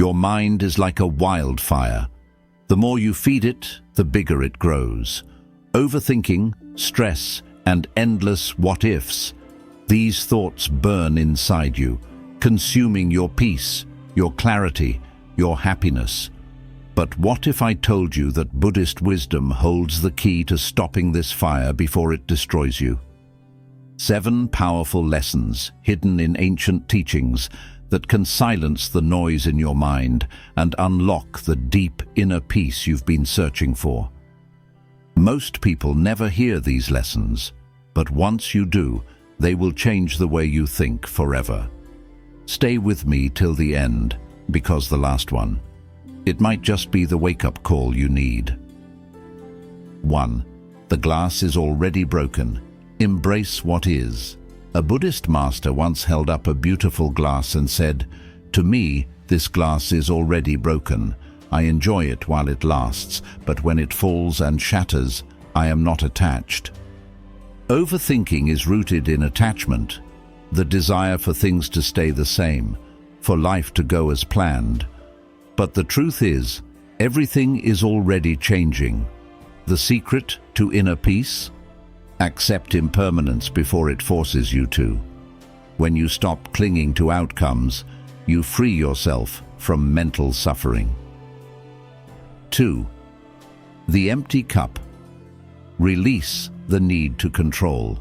Your mind is like a wildfire. The more you feed it, the bigger it grows. Overthinking, stress, and endless what-ifs. These thoughts burn inside you, consuming your peace, your clarity, your happiness. But what if I told you that Buddhist wisdom holds the key to stopping this fire before it destroys you? 7 powerful lessons hidden in ancient teachings that can silence the noise in your mind and unlock the deep inner peace you've been searching for. Most people never hear these lessons, but once you do, they will change the way you think forever. Stay with me till the end, because the last one, it might just be the wake-up call you need. 1. The glass is already broken. Embrace what is. A Buddhist master once held up a beautiful glass and said, "To me, this glass is already broken. I enjoy it while it lasts, but when it falls and shatters, I am not attached." Overthinking is rooted in attachment, the desire for things to stay the same, for life to go as planned. But the truth is, everything is already changing. The secret to inner peace? Accept impermanence before it forces you to. When you stop clinging to outcomes, you free yourself from mental suffering. 2. The empty cup. Release the need to control.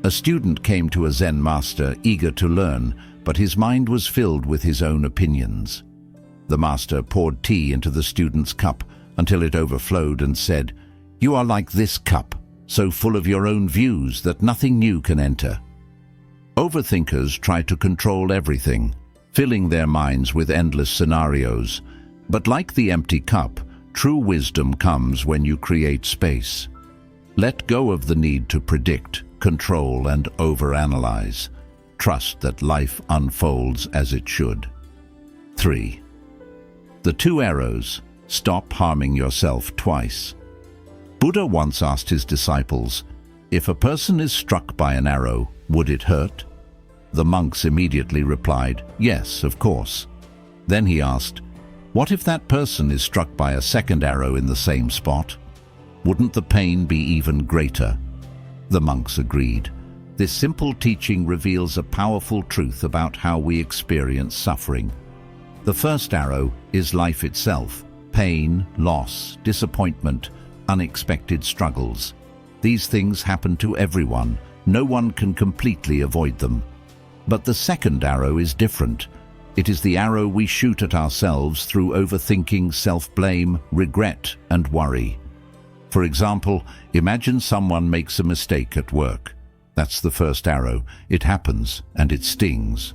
A student came to a Zen master eager to learn, but his mind was filled with his own opinions. The master poured tea into the student's cup until it overflowed and said, "You are like this cup, so full of your own views that nothing new can enter." Overthinkers try to control everything, filling their minds with endless scenarios. But like the empty cup, true wisdom comes when you create space. Let go of the need to predict, control, and overanalyze. Trust that life unfolds as it should. 3. The 2 arrows. Stop harming yourself twice. Buddha once asked his disciples, "If a person is struck by an arrow, would it hurt?" The monks immediately replied, "Yes, of course." Then he asked, "What if that person is struck by a second arrow in the same spot? Wouldn't the pain be even greater?" The monks agreed. This simple teaching reveals a powerful truth about how we experience suffering. The first arrow is life itself: pain, loss, disappointment, unexpected struggles. These things happen to everyone. No one can completely avoid them. But the second arrow is different. It is the arrow we shoot at ourselves through overthinking, self-blame, regret, and worry. For example, imagine someone makes a mistake at work. That's the first arrow. It happens, and it stings.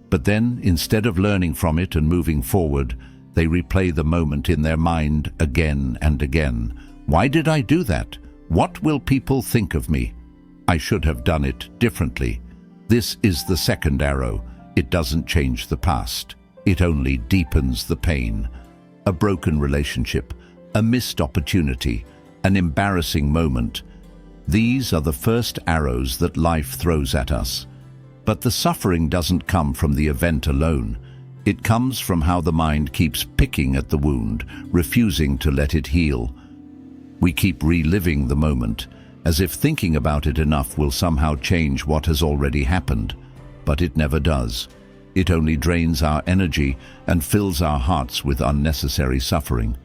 But then, instead of learning from it and moving forward, they replay the moment in their mind again and again. Why did I do that? What will people think of me? I should have done it differently. This is the second arrow. It doesn't change the past. It only deepens the pain. A broken relationship, a missed opportunity, an embarrassing moment. These are the first arrows that life throws at us. But the suffering doesn't come from the event alone. It comes from how the mind keeps picking at the wound, refusing to let it heal. We keep reliving the moment, as if thinking about it enough will somehow change what has already happened. But it never does. It only drains our energy and fills our hearts with unnecessary suffering.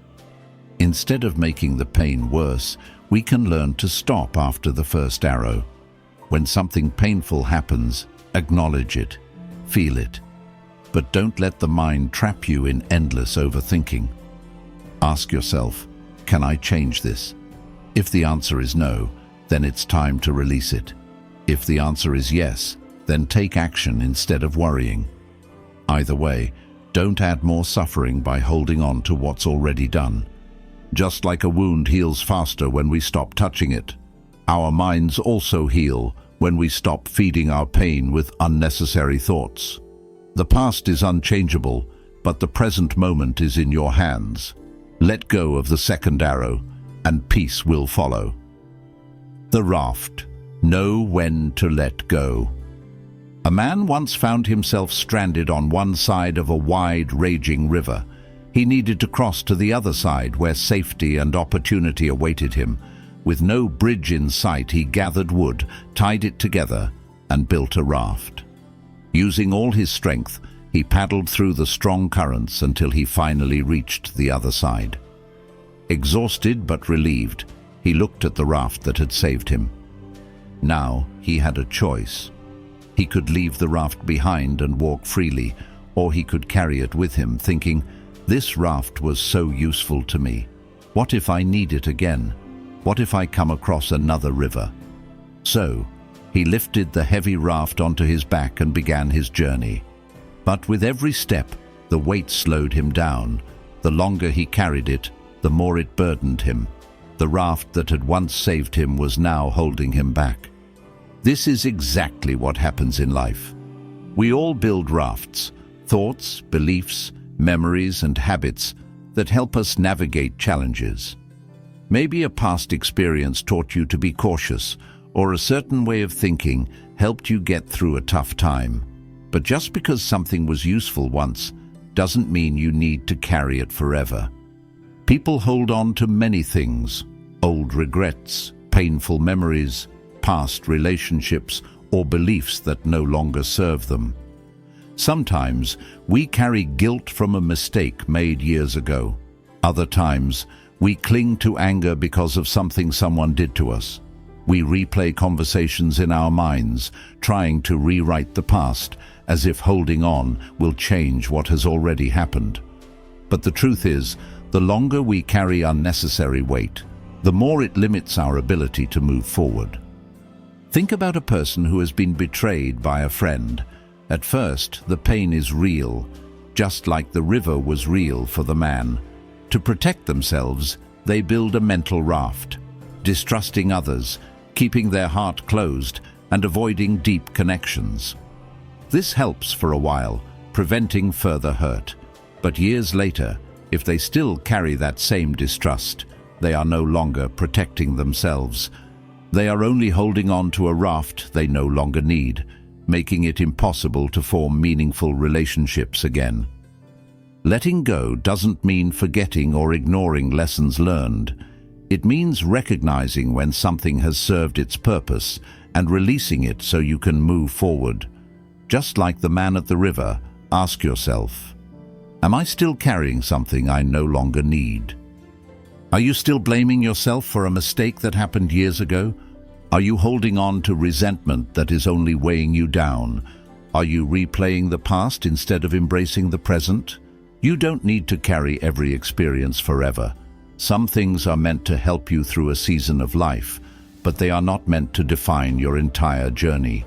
Instead of making the pain worse, we can learn to stop after the first arrow. When something painful happens, acknowledge it, feel it. But don't let the mind trap you in endless overthinking. Ask yourself, can I change this? If the answer is no, then it's time to release it. If the answer is yes, then take action instead of worrying. Either way, don't add more suffering by holding on to what's already done. Just like a wound heals faster when we stop touching it, our minds also heal when we stop feeding our pain with unnecessary thoughts. The past is unchangeable, but the present moment is in your hands. Let go of the second arrow, and peace will follow. The raft. Know when to let go. A man once found himself stranded on one side of a wide, raging river. He needed to cross to the other side where safety and opportunity awaited him. With no bridge in sight, he gathered wood, tied it together, and built a raft. Using all his strength, he paddled through the strong currents until he finally reached the other side. Exhausted but relieved, he looked at the raft that had saved him. Now he had a choice. He could leave the raft behind and walk freely, or he could carry it with him, thinking, "This raft was so useful to me. What if I need it again? What if I come across another river?" So, he lifted the heavy raft onto his back and began his journey. But with every step, the weight slowed him down. The longer he carried it, the more it burdened him. The raft that had once saved him was now holding him back. This is exactly what happens in life. We all build rafts, thoughts, beliefs, memories, and habits that help us navigate challenges. Maybe a past experience taught you to be cautious, or a certain way of thinking helped you get through a tough time. But just because something was useful once doesn't mean you need to carry it forever. People hold on to many things: old regrets, painful memories, past relationships, or beliefs that no longer serve them. Sometimes we carry guilt from a mistake made years ago. Other times we cling to anger because of something someone did to us. We replay conversations in our minds, trying to rewrite the past, as if holding on will change what has already happened. But the truth is, the longer we carry unnecessary weight, the more it limits our ability to move forward. Think about a person who has been betrayed by a friend. At first, the pain is real, just like the river was real for the man. To protect themselves, they build a mental raft, distrusting others, keeping their heart closed, and avoiding deep connections. This helps for a while, preventing further hurt. But years later, if they still carry that same distrust, they are no longer protecting themselves. They are only holding on to a raft they no longer need, making it impossible to form meaningful relationships again. Letting go doesn't mean forgetting or ignoring lessons learned. It means recognizing when something has served its purpose and releasing it so you can move forward. Just like the man at the river, ask yourself, am I still carrying something I no longer need? Are you still blaming yourself for a mistake that happened years ago? Are you holding on to resentment that is only weighing you down? Are you replaying the past instead of embracing the present? You don't need to carry every experience forever. Some things are meant to help you through a season of life, but they are not meant to define your entire journey.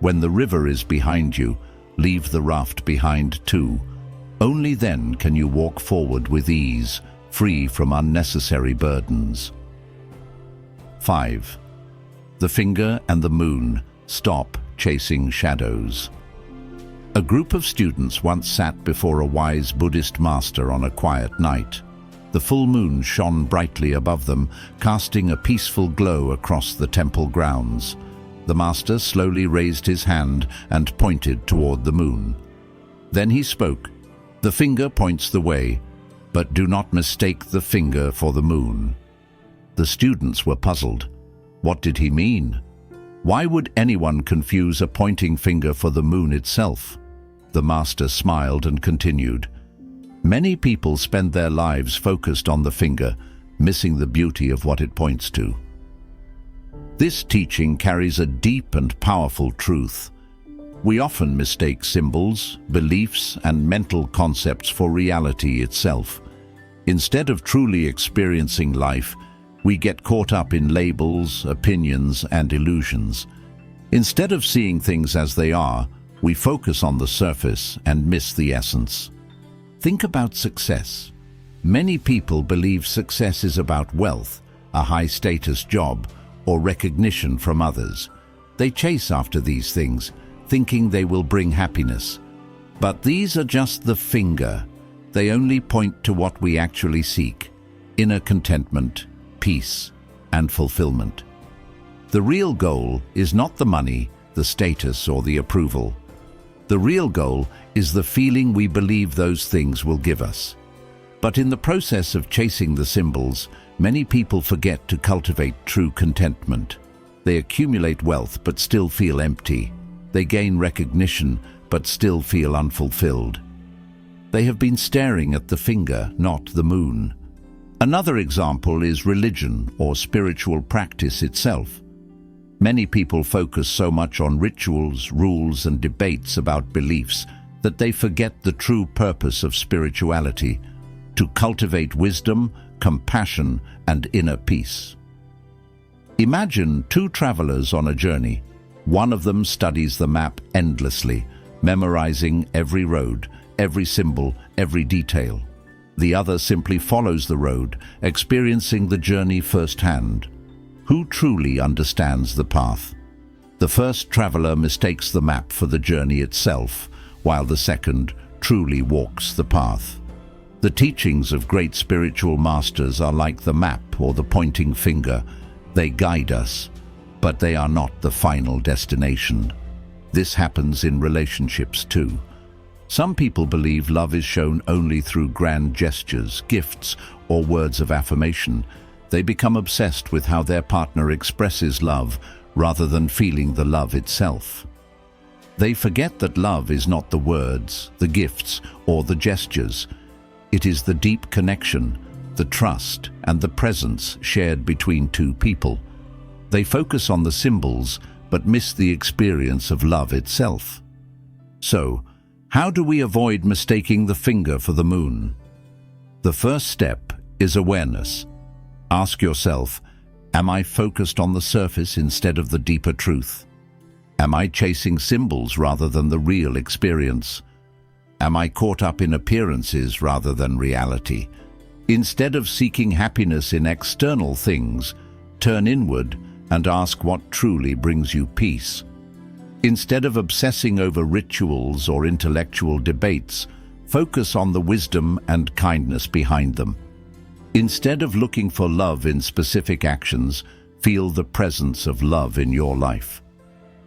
When the river is behind you, leave the raft behind too. Only then can you walk forward with ease, free from unnecessary burdens. 5. The finger and the moon. Stop chasing shadows. A group of students once sat before a wise Buddhist master on a quiet night. The full moon shone brightly above them, casting a peaceful glow across the temple grounds. The master slowly raised his hand and pointed toward the moon. Then he spoke, "The finger points the way, but do not mistake the finger for the moon." The students were puzzled. What did he mean? Why would anyone confuse a pointing finger for the moon itself? The master smiled and continued, "Many people spend their lives focused on the finger, missing the beauty of what it points to." This teaching carries a deep and powerful truth. We often mistake symbols, beliefs, and mental concepts for reality itself. Instead of truly experiencing life, we get caught up in labels, opinions, and illusions. Instead of seeing things as they are, we focus on the surface and miss the essence. Think about success. Many people believe success is about wealth, a high-status job, or recognition from others. They chase after these things, thinking they will bring happiness. But these are just the finger. They only point to what we actually seek: inner contentment, peace, and fulfillment. The real goal is not the money, the status, or the approval. The real goal is the feeling we believe those things will give us. But in the process of chasing the symbols, many people forget to cultivate true contentment. They accumulate wealth but still feel empty. They gain recognition but still feel unfulfilled. They have been staring at the finger, not the moon. Another example is religion or spiritual practice itself. Many people focus so much on rituals, rules, and debates about beliefs that they forget the true purpose of spirituality: to cultivate wisdom, compassion, and inner peace. Imagine two travelers on a journey. One of them studies the map endlessly, memorizing every road, every symbol, every detail. The other simply follows the road, experiencing the journey firsthand. Who truly understands the path? The first traveler mistakes the map for the journey itself, while the second truly walks the path. The teachings of great spiritual masters are like the map or the pointing finger. They guide us, but they are not the final destination. This happens in relationships too. Some people believe love is shown only through grand gestures, gifts, or words of affirmation. They become obsessed with how their partner expresses love rather than feeling the love itself. They forget that love is not the words, the gifts, or the gestures. It is the deep connection, the trust, and the presence shared between two people. They focus on the symbols, but miss the experience of love itself. So, how do we avoid mistaking the finger for the moon? The first step is awareness. Ask yourself, am I focused on the surface instead of the deeper truth? Am I chasing symbols rather than the real experience? Am I caught up in appearances rather than reality? Instead of seeking happiness in external things, turn inward and ask what truly brings you peace. Instead of obsessing over rituals or intellectual debates, focus on the wisdom and kindness behind them. Instead of looking for love in specific actions, feel the presence of love in your life.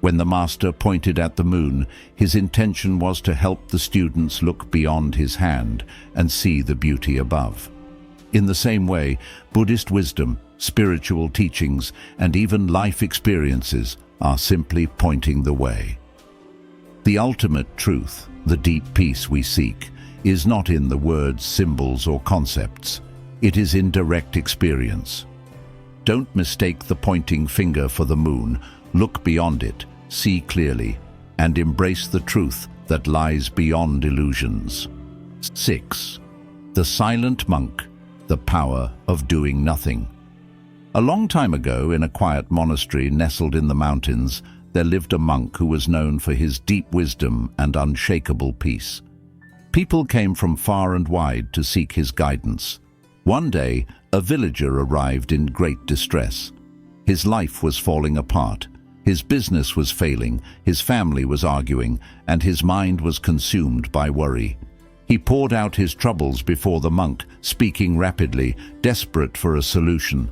When the master pointed at the moon, his intention was to help the students look beyond his hand and see the beauty above. In the same way, Buddhist wisdom, spiritual teachings, and even life experiences are simply pointing the way. The ultimate truth, the deep peace we seek, is not in the words, symbols, or concepts. It is in direct experience. Don't mistake the pointing finger for the moon. Look beyond it, see clearly, and embrace the truth that lies beyond illusions. 6. The silent monk, the power of doing nothing. A long time ago, in a quiet monastery nestled in the mountains, there lived a monk who was known for his deep wisdom and unshakable peace. People came from far and wide to seek his guidance. One day, a villager arrived in great distress. His life was falling apart. His business was failing, his family was arguing, and his mind was consumed by worry. He poured out his troubles before the monk, speaking rapidly, desperate for a solution.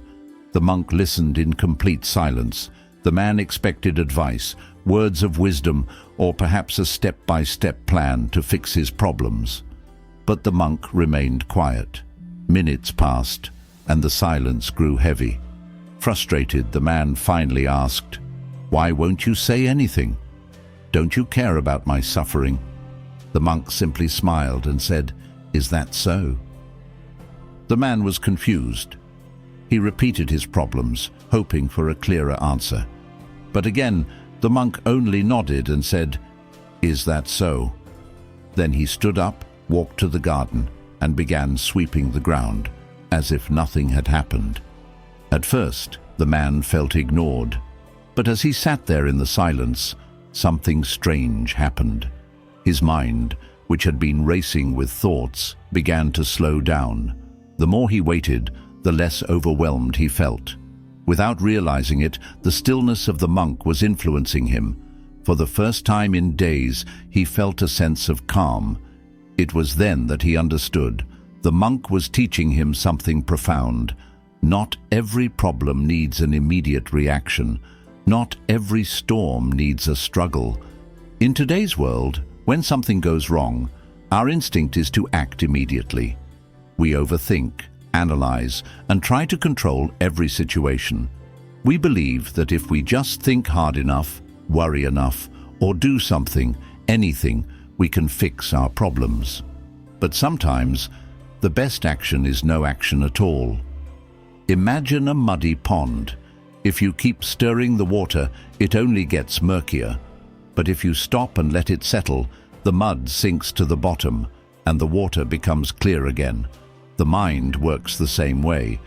The monk listened in complete silence. The man expected advice, words of wisdom, or perhaps a step-by-step plan to fix his problems. But the monk remained quiet. Minutes passed, and the silence grew heavy. Frustrated, the man finally asked, "Why won't you say anything? Don't you care about my suffering?" The monk simply smiled and said, "Is that so?" The man was confused. He repeated his problems, hoping for a clearer answer. But again, the monk only nodded and said, "Is that so?" Then he stood up, walked to the garden, and began sweeping the ground, as if nothing had happened. At first, the man felt ignored. But as he sat there in the silence, something strange happened. His mind, which had been racing with thoughts, began to slow down. The more he waited, the less overwhelmed he felt. Without realizing it, the stillness of the monk was influencing him. For the first time in days, he felt a sense of calm. It was then that he understood. The monk was teaching him something profound. Not every problem needs an immediate reaction. Not every storm needs a struggle. In today's world, When something goes wrong, our instinct is to act immediately. We overthink, analyze, and try to control every situation. We believe that if we just think hard enough, worry enough, or do something, anything, we can fix our problems. But sometimes, the best action is no action at all. Imagine a muddy pond. If you keep stirring the water, it only gets murkier. But if you stop and let it settle, the mud sinks to the bottom, and the water becomes clear again. The mind works the same way.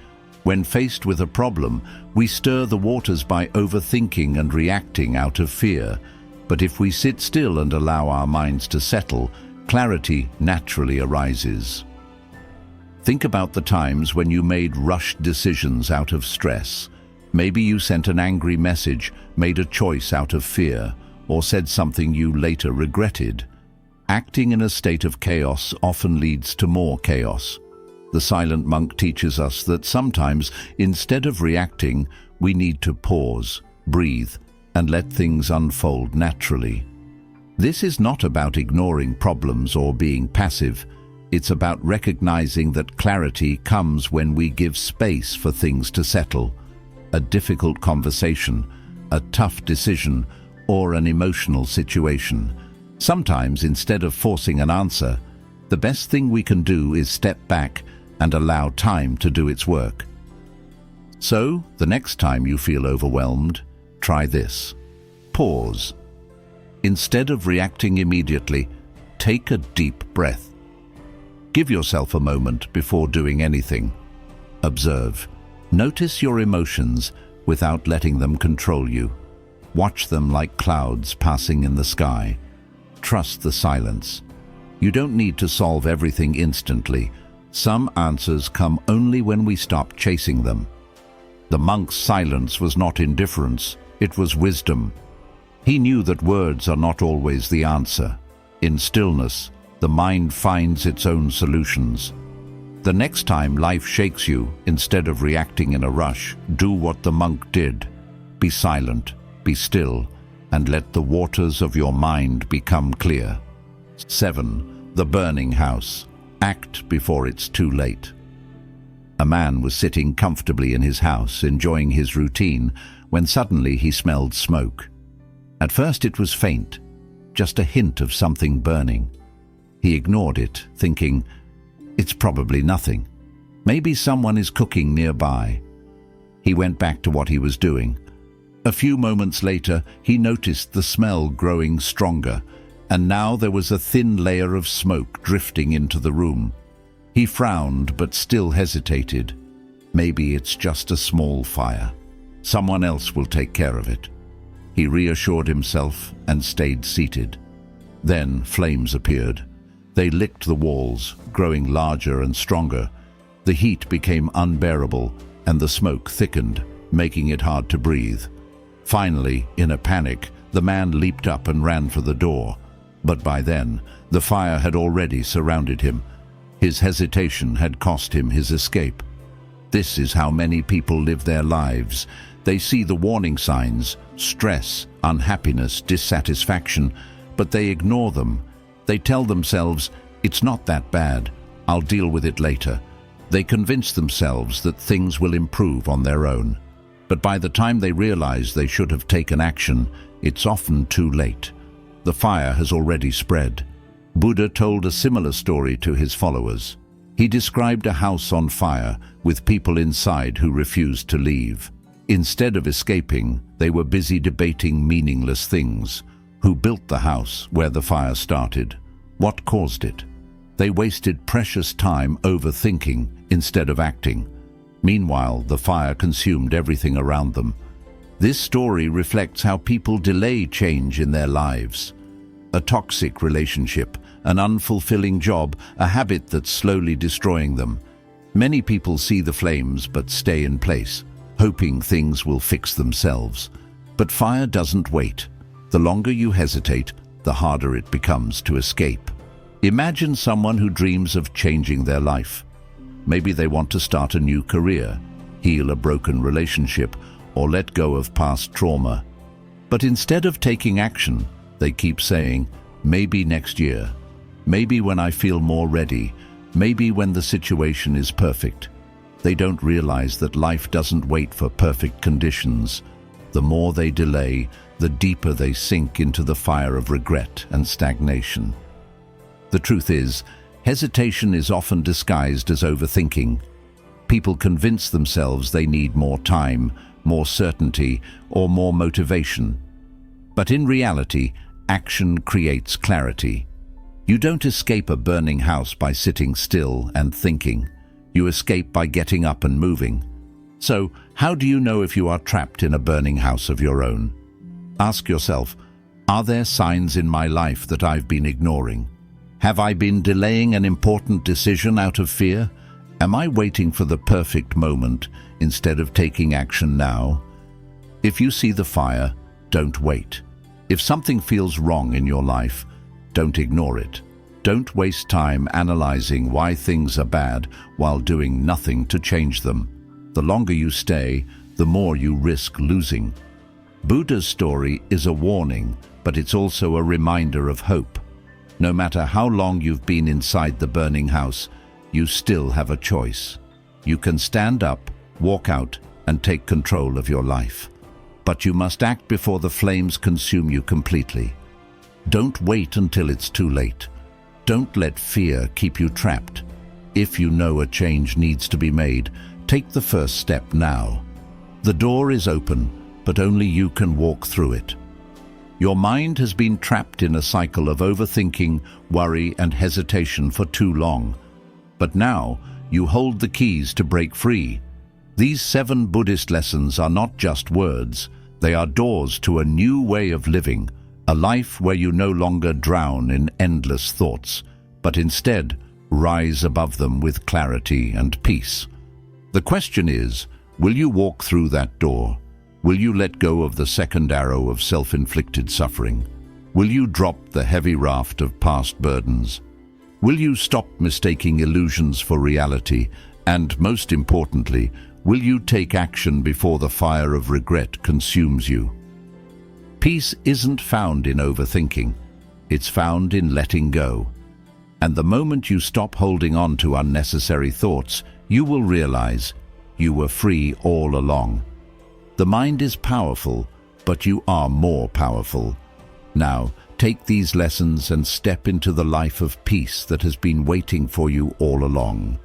When faced with a problem, we stir the waters by overthinking and reacting out of fear. But if we sit still and allow our minds to settle, clarity naturally arises. Think about the times when you made rushed decisions out of stress. Maybe you sent an angry message, made a choice out of fear, or said something you later regretted. Acting in a state of chaos often leads to more chaos. The silent monk teaches us that sometimes, instead of reacting, we need to pause, breathe, and let things unfold naturally. This is not about ignoring problems or being passive. It's about recognizing that clarity comes when we give space for things to settle. A difficult conversation, a tough decision, or an emotional situation. Sometimes, instead of forcing an answer, the best thing we can do is step back and allow time to do its work. So, the next time you feel overwhelmed, try this. Pause. Instead of reacting immediately, take a deep breath. Give yourself a moment before doing anything. Observe. Notice your emotions without letting them control you. Watch them like clouds passing in the sky. Trust the silence. You don't need to solve everything instantly. Some answers come only when we stop chasing them. The monk's silence was not indifference, it was wisdom. He knew that words are not always the answer. In stillness, the mind finds its own solutions. The next time life shakes you, instead of reacting in a rush, do what the monk did. Be silent, be still, and let the waters of your mind become clear. 7. The burning house. Act before it's too late. A man was sitting comfortably in his house, enjoying his routine, when suddenly he smelled smoke. At first it was faint, just a hint of something burning. He ignored it, thinking, "It's probably nothing. Maybe someone is cooking nearby." He went back to what he was doing. A few moments later, he noticed the smell growing stronger, and now there was a thin layer of smoke drifting into the room. He frowned but still hesitated. Maybe it's just a small fire. Someone else will take care of it. He reassured himself and stayed seated. Then flames appeared. They licked the walls, growing larger and stronger. The heat became unbearable, and the smoke thickened, making it hard to breathe. Finally, in a panic, the man leaped up and ran for the door. But by then, the fire had already surrounded him. His hesitation had cost him his escape. This is how many people live their lives. They see the warning signs, stress, unhappiness, dissatisfaction, but they ignore them. They tell themselves, "It's not that bad, I'll deal with it later." They convince themselves that things will improve on their own. But by the time they realize they should have taken action, it's often too late. The fire has already spread. Buddha told a similar story to his followers. He described a house on fire with people inside who refused to leave. Instead of escaping, they were busy debating meaningless things. Who built the house where the fire started? What caused it? They wasted precious time overthinking instead of acting. Meanwhile, the fire consumed everything around them. This story reflects how people delay change in their lives. A toxic relationship, an unfulfilling job, a habit that's slowly destroying them. Many people see the flames but stay in place, hoping things will fix themselves. But fire doesn't wait. The longer you hesitate, the harder it becomes to escape. Imagine someone who dreams of changing their life. Maybe they want to start a new career, heal a broken relationship, or let go of past trauma. But instead of taking action, they keep saying, maybe next year, maybe when I feel more ready, maybe when the situation is perfect. They don't realize that life doesn't wait for perfect conditions. The more they delay, the deeper they sink into the fire of regret and stagnation. The truth is, hesitation is often disguised as overthinking. People convince themselves they need more time, more certainty, or more motivation. But in reality, action creates clarity. You don't escape a burning house by sitting still and thinking. You escape by getting up and moving. So, how do you know if you are trapped in a burning house of your own? Ask yourself, are there signs in my life that I've been ignoring? Have I been delaying an important decision out of fear? Am I waiting for the perfect moment instead of taking action now? If you see the fire, don't wait. If something feels wrong in your life, don't ignore it. Don't waste time analyzing why things are bad while doing nothing to change them. The longer you stay, the more you risk losing. Buddha's story is a warning, but it's also a reminder of hope. No matter how long you've been inside the burning house, you still have a choice. You can stand up, walk out, and take control of your life. But you must act before the flames consume you completely. Don't wait until it's too late. Don't let fear keep you trapped. If you know a change needs to be made, take the first step now. The door is open, but only you can walk through it. Your mind has been trapped in a cycle of overthinking, worry, and hesitation for too long. But now, you hold the keys to break free. These 7 Buddhist lessons are not just words. They are doors to a new way of living, a life where you no longer drown in endless thoughts, but instead rise above them with clarity and peace. The question is, will you walk through that door? Will you let go of the second arrow of self-inflicted suffering? Will you drop the heavy raft of past burdens? Will you stop mistaking illusions for reality? And most importantly, will you take action before the fire of regret consumes you? Peace isn't found in overthinking. It's found in letting go. And the moment you stop holding on to unnecessary thoughts, you will realize you were free all along. The mind is powerful, but you are more powerful. Now, take these lessons and step into the life of peace that has been waiting for you all along.